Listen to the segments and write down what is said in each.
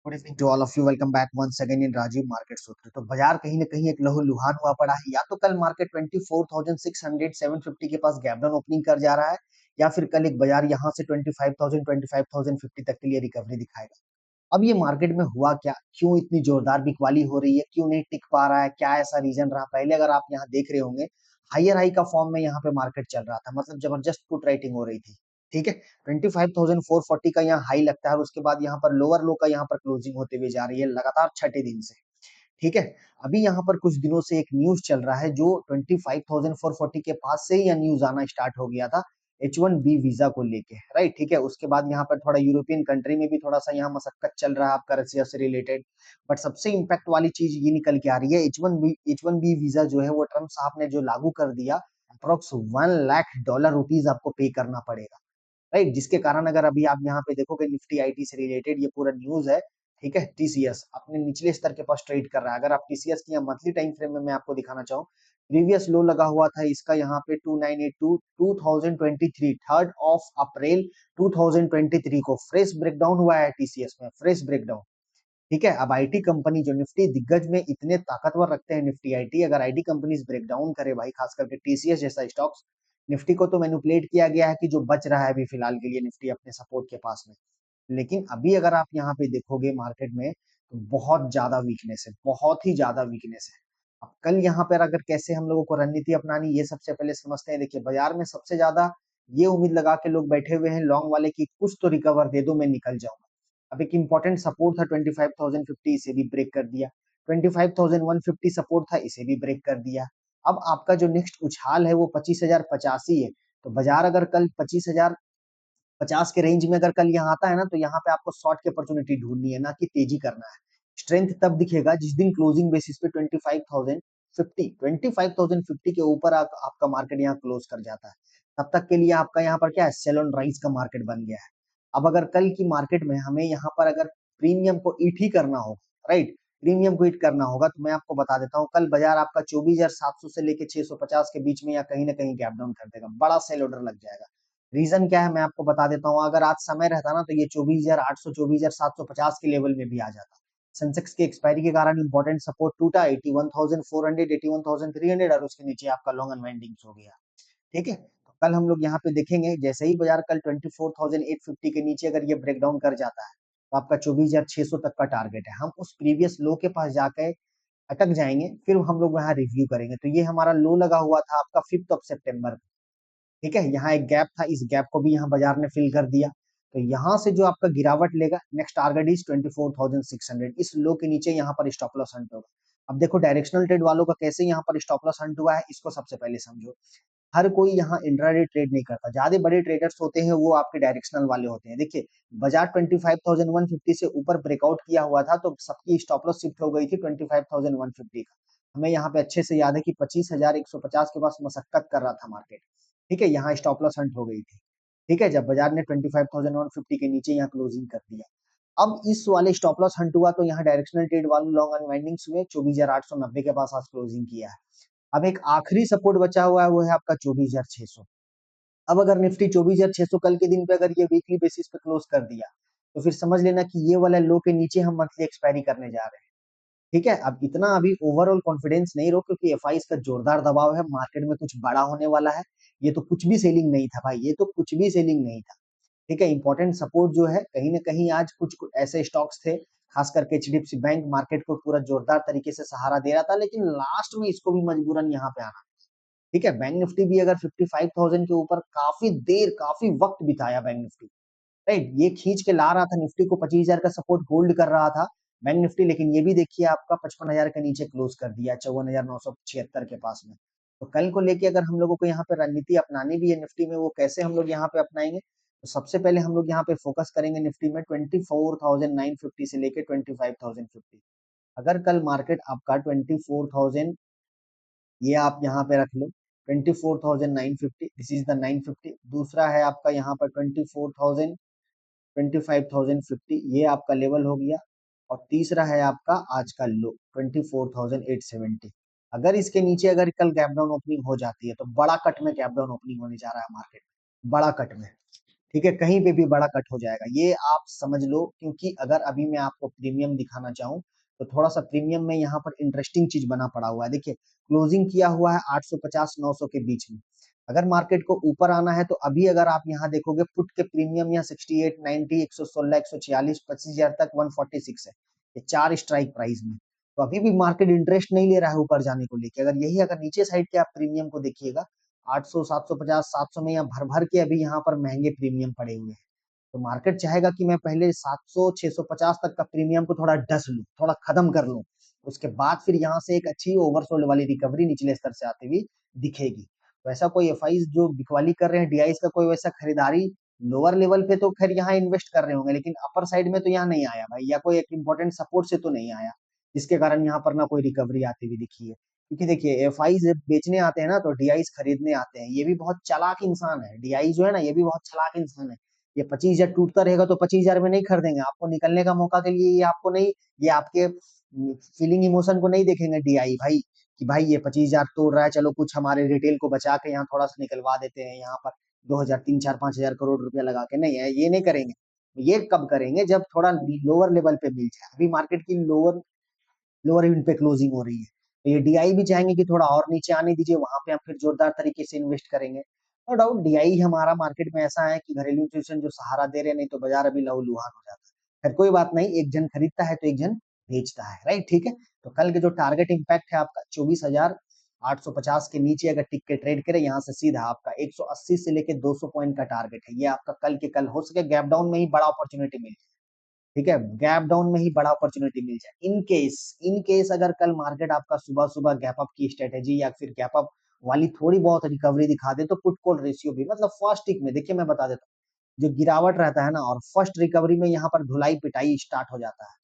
Good evening to all of you. Welcome back once again in Rajiv market Sutra. तो बाजार कहीं ना कहीं एक लहूलुहान हुआ पड़ा है। या तो कल मार्केट 24,600 750 के पास गैप डाउन ओपनिंग कर जा रहा है, या फिर कल एक बाजार यहां से 25,000 25,050 तक के लिए रिकवरी दिखाएगा। अब ये मार्केट में हुआ क्या, क्यों इतनी जोरदार बिकवाली हो रही है, क्यों नहीं टिक पा रहा है, क्या ऐसा रीजन रहा? पहले अगर आप यहाँ देख रहे होंगे, हायर हाई का फॉर्म में यहाँ पे मार्केट चल रहा था, मतलब जबरदस्त पुट राइटिंग हो रही थी। ठीक है, 25,440 का यहाँ हाई लगता है और उसके बाद यहाँ पर लोअर लो का यहाँ पर क्लोजिंग होते हुए जा रही है लगातार छठे दिन से। ठीक है, अभी यहाँ पर कुछ दिनों से एक न्यूज चल रहा है जो 25,440 के पास से ही यह न्यूज आना स्टार्ट हो गया था, H1B वीजा को लेके। राइट, ठीक है, उसके बाद यहाँ पर थोड़ा यूरोपियन कंट्री में भी थोड़ा सा यहाँ मशक्कत चल रहा है आपका रसिया से रिलेटेड। बट सबसे इम्पैक्ट वाली चीज ये निकल के आ रही है, एच वन बी वीजा जो है वो ट्रम्प साहब ने जो लागू कर दिया, अप्रोक्स 1 लाख डॉलर रुपीज आपको पे करना पड़ेगा। राइट, जिसके कारण अगर अभी आप यहाँ पे देखोगे निफ्टी आईटी से रिलेटेड ये पूरा न्यूज है। ठीक है, टीसीएस अपने निचले स्तर के पास ट्रेड कर रहा है। अगर आप टीसीएस की मंथली टाइम फ्रेम में मैं आपको दिखाना चाहूँ, प्रीवियस लो लगा हुआ था इसका यहाँ पे 2982 2023, 3 अप्रैल 2023 को फ्रेश ब्रेकडाउन हुआ है टीसीएस में, फ्रेश ब्रेकडाउन। ठीक है, अब आईटी कंपनी जो निफ्टी दिग्गज में इतने ताकतवर रखते हैं निफ्टी आईटी, अगर आईटी कंपनीज ब्रेकडाउन करे भाई, खास करके टीसीएस जैसा स्टॉक्स, निफ्टी को तो मैनिपुलेट किया गया है कि जो बच रहा है अभी फिलहाल के लिए निफ्टी अपने सपोर्ट के पास में। लेकिन अभी अगर आप यहाँ पे देखोगे मार्केट में, तो बहुत ज्यादा वीकनेस है, बहुत ही ज्यादा वीकनेस है। अब कल यहाँ पर अगर कैसे हम लोगों को रणनीति अपनानी, ये सबसे पहले समझते हैं। देखिए, बाजार में सबसे ज्यादा ये उम्मीद लगा के लोग बैठे हुए हैं लॉन्ग वाले की कुछ तो रिकवर दे दो, मैं निकल जाऊंगा। अब एक इंपॉर्टेंट सपोर्ट था 25,050, इसे भी ब्रेक कर दिया। 25,150 सपोर्ट था, इसे भी ब्रेक कर दिया। अब आपका जो नेक्स्ट उछाल है वो 25,085 है। तो बाजार अगर कल 25,050 के रेंज में अगर कल यहाँ आता है ना, तो यहाँ पे आपको शॉर्ट की अपॉर्चुनिटी ढूंढनी है, ना कि तेजी करना है। स्ट्रेंथ तब दिखेगा जिस दिन क्लोजिंग बेसिस पे 25,050 के ऊपर आपका मार्केट यहाँ क्लोज कर जाता है। तब तक के लिए आपका यहाँ पर क्या है, सेल ऑन राइज का मार्केट बन गया है। अब अगर कल की मार्केट में हमें यहाँ पर अगर प्रीमियम को ईट ही करना होगा, राइट, प्रीमियम को ईट करना होगा, तो मैं आपको बता देता हूँ कल बाजार आपका 24,700 से लेके 650 के बीच में या कहीं ना कहीं गैप डाउन कर देगा, बड़ा सेल ऑर्डर लग जाएगा। रीजन क्या है मैं आपको बता देता हूँ, अगर आज समय रहता ना तो ये 24,800 24,750 के लेवल में भी आ जाता। सेंसेक्स की एक्सपायरी के कारण इंपॉर्टेंट सपोर्ट टूटा 81,400 81,300, और उसके नीचे आपका लॉन्ग अनवाइंडिंग हो गया। ठीक है, तो कल हम लोग यहाँ पे देखेंगे जैसे ही बाजार कल 24,850 के नीचे अगर ये ब्रेकडाउन कर जाता है, तो आपका 24,600 तक का टारगेट है। हम उस प्रीवियस लो के पास जाके अटक जाएंगे, फिर हम लोग वहां रिव्यू करेंगे। तो ये हमारा लो लगा हुआ था आपका 5 सितंबर। ठीक है, यहाँ एक गैप था, इस गैप को भी यहाँ बाजार ने फिल कर दिया। तो यहाँ से जो आपका गिरावट लेगा, नेक्स्ट टारगेट इज 24,600, इस लो के नीचे यहाँ पर स्टॉप लॉस हंट होगा। अब देखो डायरेक्शनल ट्रेड वालों का कैसे यहाँ पर स्टॉप लॉस हंट हुआ है, इसको सबसे पहले समझो। हर कोई यहाँ इंट्राडे ट्रेड नहीं करता, ज्यादा बड़े ट्रेडर्स होते हैं वो आपके डायरेक्शनल वाले होते हैं। देखिए, बाजार 25,150 से ऊपर ब्रेकआउट किया हुआ था तो सबकी स्टॉप लॉस शिफ्ट हो गई थी 25,150 का। हमें यहाँ पे अच्छे से याद है कि 25,150 के पास मशक्कत कर रहा था मार्केट। ठीक है, यहाँ स्टॉप लॉस हंट हो गई थी। ठीक है, जब बाजार ने 25,150 के नीचे यहाँ क्लोजिंग कर दिया। अब इस वाले स्टॉप लॉस हंट हुआ तो यहाँ डायरेक्शनल ट्रेड वाले लॉन्ग अनवाइंडिंग हुए, 24,890 के पास आज क्लोजिंग किया है। अब एक आखिरी सपोर्ट बचा हुआ है, वो है आपका 24,600। अब अगर निफ्टी 24,600 कल के दिन पे अगर ये वीकली बेसिस पे क्लोज कर दिया, तो फिर समझ लेना कि ये वाला लो के नीचे हम मंथली एक्सपायरी करने जा रहे हैं। ठीक है, अब इतना अभी ओवरऑल कॉन्फिडेंस नहीं रहो, क्योंकि एफआईज का जोरदार दबाव है, मार्केट में कुछ बड़ा होने वाला है। ये तो कुछ भी सेलिंग नहीं था भाई, ये तो कुछ भी सेलिंग नहीं था। ठीक है, इंपॉर्टेंट सपोर्ट जो है कहीं ना कहीं आज कुछ कुछ ऐसे स्टॉक्स थे, खास करके एचडीएफसी बैंक मार्केट को पूरा जोरदार तरीके से सहारा दे रहा था, लेकिन लास्ट में इसको भी मजबूरन यहाँ पे आना। ठीक है, बैंक निफ्टी भी अगर 55,000 के ऊपर काफी देर काफी वक्त बिताया बैंक निफ्टी। राइट, ये खींच के ला रहा था निफ्टी को, 25,000 का सपोर्ट होल्ड कर रहा था बैंक निफ्टी, लेकिन ये भी देखिए आपका 55,000 के नीचे क्लोज कर दिया, 54,976 के पास में। तो कल को लेके अगर हम लोगों को यहाँ पे रणनीति अपनानी भी है निफ्टी में, वो कैसे हम लोग यहाँ पे अपनाएंगे? तो सबसे पहले हम लोग यहाँ पे फोकस करेंगे निफ्टी में 24,950 से लेके 25,050। अगर कल मार्केट आपका 24,000, ये आप यहाँ पे रख लो, 24,950, दिस इज द 950। दूसरा है आपका यहाँ पर 24,000 25,050, ये आपका लेवल हो गया। और तीसरा है आपका आज का लो 24,870। अगर इसके नीचे अगर कल गैप डाउन ओपनिंग हो जाती है, तो बड़ा कट में गैप डाउन ओपनिंग होने जा रहा है मार्केट में, बड़ा कट में। ठीक है, कहीं पे भी बड़ा कट हो जाएगा, ये आप समझ लो। क्योंकि अगर अभी मैं आपको प्रीमियम दिखाना चाहूँ, तो थोड़ा-सा प्रीमियम में यहाँ पर इंटरेस्टिंग चीज़ बना पड़ा हुआ है। देखिए, क्लोजिंग किया हुआ है 850-900 के बीच में। अगर मार्केट को ऊपर आना है, तो अभी अगर आप यहाँ देखोगे पुट के प्रीमियम यहाँ 68, 90, 116, 146, 25,000 तक 146 है। ये 4 स्ट्राइक प्राइस में। तो अभी भी मार्केट इंटरेस्ट नहीं ले रहा है ऊपर जाने को लेके। अगर नीचे साइड के आप प्रीमियम को देखिएगा, 800, 750, 700 में या भर-भर के अभी यहाँ पर महँगे प्रीमियम पड़े हुए हैं। तो मार्केट चाहेगा कि मैं पहले 700, 650 तक का प्रीमियम को थोड़ा डस लूँ, थोड़ा खत्म कर लूँ। उसके बाद फिर यहाँ से एक अच्छी ओवरसोल्ड वाली रिकवरी निचले स्तर से आती हुई दिखेगी। तो ऐसा कोई एफआईज़ जो बिकवाली कर रहे हैं, डीआईज़ का कोई वैसा खरीदारी लोअर लेवल पे तो खैर यहाँ इन्वेस्ट कर रहे होंगे, लेकिन अपर साइड में तो यहाँ नहीं आया भाई, या कोई एक इम्पोर्टेंट सपोर्ट से तो नहीं आया, जिसके कारण यहाँ पर ना कोई रिकवरी आती हुई दिखी है। क्योंकि देखिए, एफआई जब बेचने आते हैं ना, तो डीआईज खरीदने आते हैं। ये भी बहुत चालाक इंसान है, डीआई जो है ना, ये भी बहुत चालाक इंसान है। ये 25,000 टूटता रहेगा तो 25,000 में नहीं खरीदेंगे, आपको निकलने का मौका के लिए ये आपको नहीं, ये आपके फीलिंग इमोशन को नहीं देखेंगे डीआई भाई, कि भाई ये 25,000 तोड़ रहा है, चलो कुछ हमारे रिटेल को बचा के यहाँ थोड़ा सा निकलवा देते हैं, यहाँ पर 2,000, 3, 4, 5,000 करोड़ रुपया लगा के, नहीं है, ये नहीं करेंगे। ये कब करेंगे, जब थोड़ा लोअर लेवल पे मिल जाए। अभी मार्केट की लोअर लोअर इवेंट पे क्लोजिंग हो रही है, तो ये डीआई भी चाहेंगे कि थोड़ा और नीचे आने दीजिए, वहां पे हम फिर जोरदार तरीके से इन्वेस्ट करेंगे। नो डाउट डीआई हमारा मार्केट में ऐसा है कि घरेलू इंस्टीट्यूशन जो सहारा दे रहे हैं, नहीं तो बाजार अभी लहूलुहान हो जाता है। खैर कोई बात नहीं, एक जन खरीदता है तो एक जन बेचता है, राइट, ठीक है। तो कल के जो टारगेट इम्पैक्ट है आपका 24,850 के नीचे अगर टिक के ट्रेड करे, यहाँ से सीधा आपका 180 से लेके 200 पॉइंट का टारगेट है। ये आपका कल के कल हो सके गैप डाउन में ही बड़ा अपॉर्चुनिटी मिल, ठीक है, गैप डाउन में ही बड़ा अपॉर्चुनिटी मिल जाए। इन केस अगर कल मार्केट आपका सुबह सुबह गैप अप की स्ट्रेटेजी या फिर गैप अप वाली थोड़ी बहुत रिकवरी दिखा दे, तो पुट कॉल रेशियो भी मतलब फर्स्ट टिक में देखिए, मैं बता देता हूँ, जो गिरावट रहता है ना, और फर्स्ट रिकवरी में यहाँ पर धुलाई पिटाई स्टार्ट हो जाता है।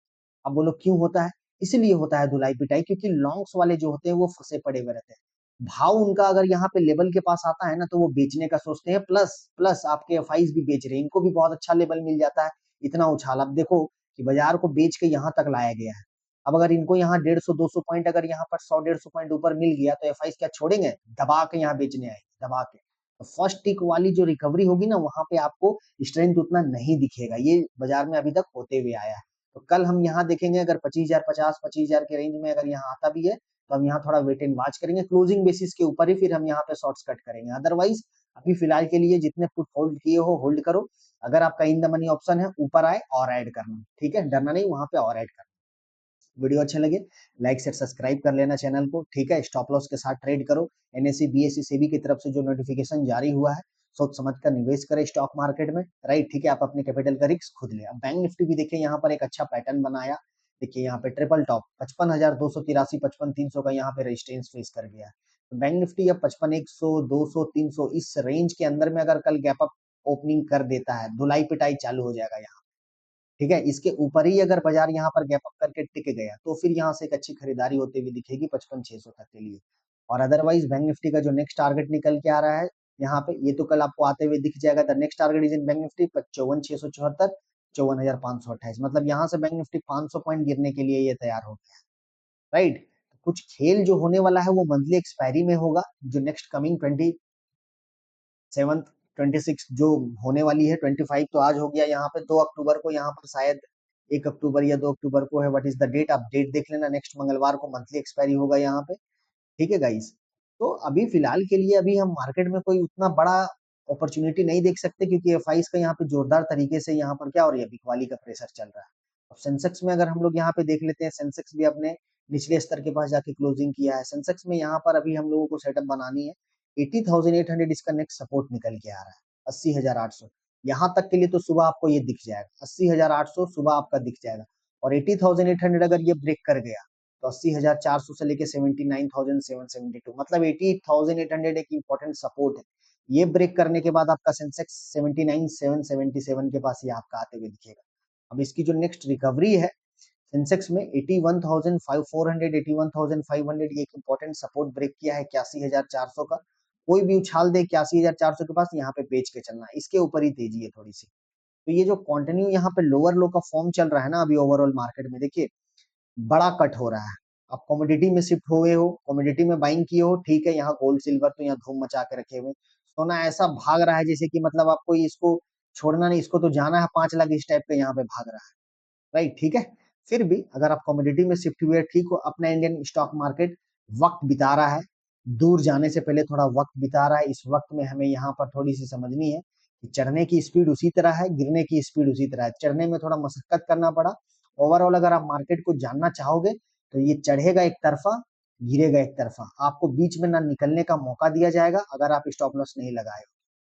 अब बोलो क्यों होता है? इसीलिए होता है धुलाई पिटाई, क्योंकि लॉन्ग्स वाले जो होते हैं वो फंसे पड़े हुए रहते हैं। भाव उनका अगर यहाँ पे लेवल के पास आता है ना, तो वो बेचने का सोचते हैं, प्लस प्लस आपके एफआईज भी बेच रहे हैं, इनको भी बहुत अच्छा लेवल मिल जाता है। इतना उछाल, अब देखो कि बाजार को बेच के यहाँ तक लाया गया है। अब अगर इनको यहाँ 150-200 पॉइंट, अगर यहाँ पर 100-150 पॉइंट ऊपर मिल गया, तो एफआईज क्या छोड़ेंगे? दबा के यहाँ बेचने आएंगे, दबा के। तो फर्स्ट टिक वाली जो रिकवरी होगी ना, वहां पे आपको स्ट्रेंथ उतना नहीं दिखेगा, ये बाजार में अभी तक होते हुए आया है। तो कल हम यहाँ देखेंगे, अगर 25,000, 50-25,000 के रेंज में अगर यहाँ आता भी है, तो हम यहाँ थोड़ा वेट एंड वॉच करेंगे, क्लोजिंग बेसिस के ऊपर ही फिर हम यहाँ पे शॉर्ट्स कट करेंगे। अदरवाइज अभी फिलहाल के लिए जितने पुट होल्ड किए हो होल्ड करो। अगर आपका इन द मनी ऑप्शन है, ऊपर आए और ऐड करना, ठीक है, डरना नहीं, वहां पे और ऐड करना। वीडियो अच्छे लगे लाइक शेयर सब्सक्राइब कर लेना चैनल को, ठीक है। स्टॉप लॉस के साथ ट्रेड करो। एनएससी बीएससी सेबी की तरफ से जो नोटिफिकेशन जारी हुआ है, सोच समझ कर निवेश करें स्टॉक मार्केट में, राइट, ठीक है। आप अपने कैपिटल का रिस्क खुद ले। अब बैंक निफ्टी भी देखिए, यहाँ पर एक अच्छा पैटर्न बनाया। देखिए यहाँ पे ट्रिपल टॉप 55,283, 55,300 का यहाँ पे रेजिस्टेंस फेस कर गया है। तो बैंक निफ्टी अब 55,100, 200, 300 इस रेंज के अंदर में अगर कल गैप अप ओपनिंग कर देता है, धुलाई पिटाई चालू हो जाएगा यहाँ, ठीक है। इसके ऊपर ही अगर बाजार यहाँ पर गैप अप करके टिक गया, तो फिर यहाँ से एक अच्छी खरीदारी होती हुई दिखेगी 55,600 तक के लिए। और अदरवाइज बैंक निफ्टी का जो नेक्स्ट टारगेट निकल के आ रहा है यहाँ पे, ये तो कल आपको आते हुए दिख जाएगा। The next target is in bank Nifty 54,674, 54,528, मतलब यहाँ से बैंक निफ्टी 500 पॉइंट गिरने के लिए ये तैयार हो गया, राइट। कुछ खेल जो होने वाला है वो मंथली एक्सपायरी में होगा, जो नेक्स्ट कमिंग 27th, 26 जो होने वाली है। 25 तो आज हो गया, यहाँ पे 2 अक्टूबर को, यहाँ पर शायद 1 अक्टूबर या 2 अक्टूबर को है। What is the date? आप डेट देख लेना, नेक्स्ट मंगलवार को मंथली एक्सपायरी होगा यहाँ पे, ठीक है गाइस। तो अभी फिलहाल के लिए अभी हम मार्केट में कोई उतना बड़ा अपॉर्चुनिटी नहीं देख सकते, क्योंकि एफआईज का यहाँ पे जोरदार तरीके से यहाँ पर क्या हो रही है, बिकवाली का प्रेशर चल रहा है। अब सेंसेक्स में अगर हम लोग यहाँ पे देख लेते हैं, सेंसेक्स भी अपने निचले स्तर के पास जाके क्लोजिंग किया है। सेंसेक्स में यहाँ पर अभी हम लोगों को सेटअप बनानी है। 80,800 इसका नेक्स्ट सपोर्ट निकल के आ रहा है, 80,800। यहाँ तक के लिए तो सुबह आपको ये दिख जाएगा, 80,800 सुबह आपका दिख जाएगा। और 80,800 अगर ये ब्रेक कर गया, तो 80,400 से लेके 79,772, मतलब 88,800 एक इंपॉर्टेंट सपोर्ट है। ये ब्रेक करने के बाद आपका सेंसेक्स 79,777 के पास ये आपका आते हुए दिखेगा। अब इसकी जो नेक्स्ट रिकवरी है सेंसेक्स में 81,400, 81,500, ये एक इंपॉर्टेंट सपोर्ट ब्रेक किया है 81,400 का। कोई भी उछाल दे 81,400 के पास, यहाँ पे बेच के चलना है, इसके ऊपर ही तेजी है थोड़ी सी। तो ये जो कंटिन्यू यहाँ पे लोअर लो का फॉर्म चल रहा है ना अभी ओवरऑल मार्केट में, देखिए बड़ा कट हो रहा है। आप कमोडिटी में शिफ्ट हुए हो, कमोडिटी में बाइंग किए हो, ठीक है। यहाँ गोल्ड सिल्वर तो यहाँ धूम मचा के रखे हुए, सोना ऐसा भाग रहा है जैसे कि मतलब आप कोई इसको छोड़ना नहीं, इसको तो जाना है 5 लाख इस टाइप का यहाँ पे भाग रहा है, राइट? ठीक है? फिर भी अगर आप कमोडिटी में शिफ्ट हुए ठीक हो, अपना इंडियन स्टॉक मार्केट वक़्त बिता रहा है, दूर जाने से पहले थोड़ा वक़्त बिता रहा है, इस वक़्त में हमें यहाँ पर थोड़ी-सी समझनी है कि चढ़ने की स्पीड उसी तरह है, गिरने की स्पीड उसी तरह है। चढ़ने में थोड़ा मशक्कत करना पड़ा, ओवरऑल अगर आप मार्केट को जानना चाहोगे, तो ये चढ़ेगा एक तरफ़ा, गिरेगा एक तरफ़ा। आपको बीच में ना निकलने का मौका दिया जाएगा अगर आप स्टॉप लॉस नहीं लगाए हो।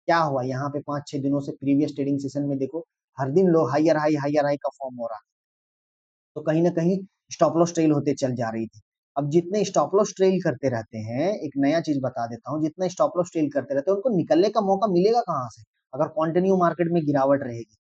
क्या हुआ यहाँ पे 5-6 दिनों से प्रीवियस ट्रेडिंग सेशन में देखो, हर दिन लो हायर हाई का फॉर्म हो रहा है। तो कहीं न कहीं स्टॉप लॉस ट्रेल होते चल जा रही थी। अब जितने स्टॉप लॉस ट्रेल करते रहते हैं, एक नया चीज़ बता देता हूँ, जितने स्टॉप लॉस ट्रेल करते रहते हैं, उनको निकलने का मौका मिलेगा कहाँ से? अगर कंटिन्यू मार्केट में गिरावट रहेगी,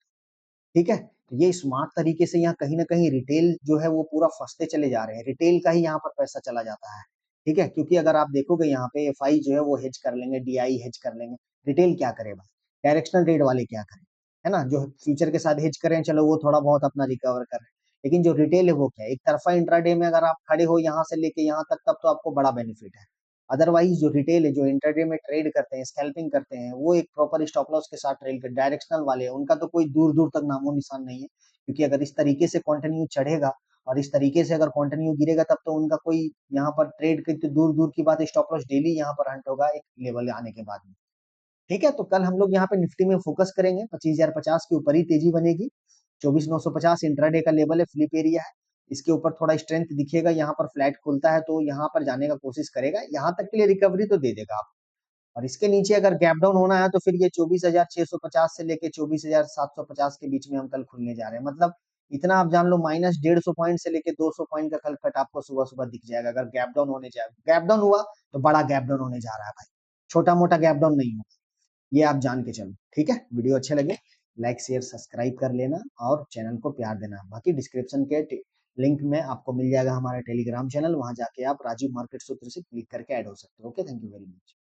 ठीक है? तो ये स्मार्ट तरीके से यहाँ कहीं न कहीं रिटेल जो है वो पूरा फँसते चले जा रहे हैं। रिटेल का ही यहाँ पर पैसा चला जाता है, ठीक है? क्योंकि अगर आप देखोगे यहाँ पे एफआई जो है वो हेज कर लेंगे, डीआई हेज कर लेंगे, रिटेल क्या करे भाई? डायरेक्शनल ट्रेड वाले क्या करें? है ना? जो फ्यूचर के साथ हेज कर रहे हैं, चलो वो थोड़ा बहुत अपना रिकवर कर रहे हैं। लेकिन जो रिटेल है वो क्या है? एक तरफ़ा इंट्राडे में अगर आप खड़े हो यहाँ से लेके यहाँ तक तब तो आपको बड़ा बेनिफिट है। अदरवाइज़ जो रिटेल है, जो इंट्राडे में ट्रेड करते हैं, स्कैल्पिंग करते हैं, वो एक प्रॉपर स्टॉप लॉस के साथ ट्रेड कर डायरेक्शनल वाले हैं, उनका तो कोई दूर-दूर तक नामो-निशान नहीं है। क्योंकि अगर इस तरीके से कंटिन्यू चढ़ेगा और इस तरीके से अगर कंटिन्यू गिरेगा तब तो उनका कोई यहाँ पर ट्रेड की तो दूर-दूर की बात स्टॉप लॉस डेली यहाँ पर हंट होगा एक लेवल आने के बाद में। ठीक है? तो कल हम लोग यहाँ पे निफ्टी में फ़ोकस करेंगे, 25,050 के ऊपर ही तेज़ी बनेगी। 24,950 इंट्राडे का लेवल है, फ्लिप एरिया है। इसके ऊपर थोड़ा स्ट्रेंथ दिखेगा, यहाँ पर फ्लैट खुलता है तो यहाँ पर जाने का कोशिश करेगा। यहाँ तक के लिए रिकवरी तो दे देगा आपको। और इसके नीचे अगर गैप डाउन होना है तो फिर ये 24,650 से लेके 24,750 के बीच में हम कल खुलने जा रहे हैं। मतलब इतना आप जान लो माइनस 150 पॉइंट से लेके 200 पॉइंट का कल कट आपको सुबह-सुबह दिख जाएगा अगर गैप डाउन होने जाए। गैप डाउन हुआ तो बड़ा गैप डाउन होने जा रहा है भाई। छोटा-मोटा गैप डाउन नहीं होगा। ये आप जान के चलो, ठीक है? वीडियो अच्छे लगे लाइक, शेयर, सब्सक्राइब कर लेना और चैनल को प्यार देना। बाकी डिस्क्रिप्शन के लिंक में आपको मिल जाएगा हमारा टेलीग्राम चैनल, वहाँ जाके आप राजीव मार्केट सूत्र से क्लिक करके ऐड हो सकते हो। Okay, thank you very much.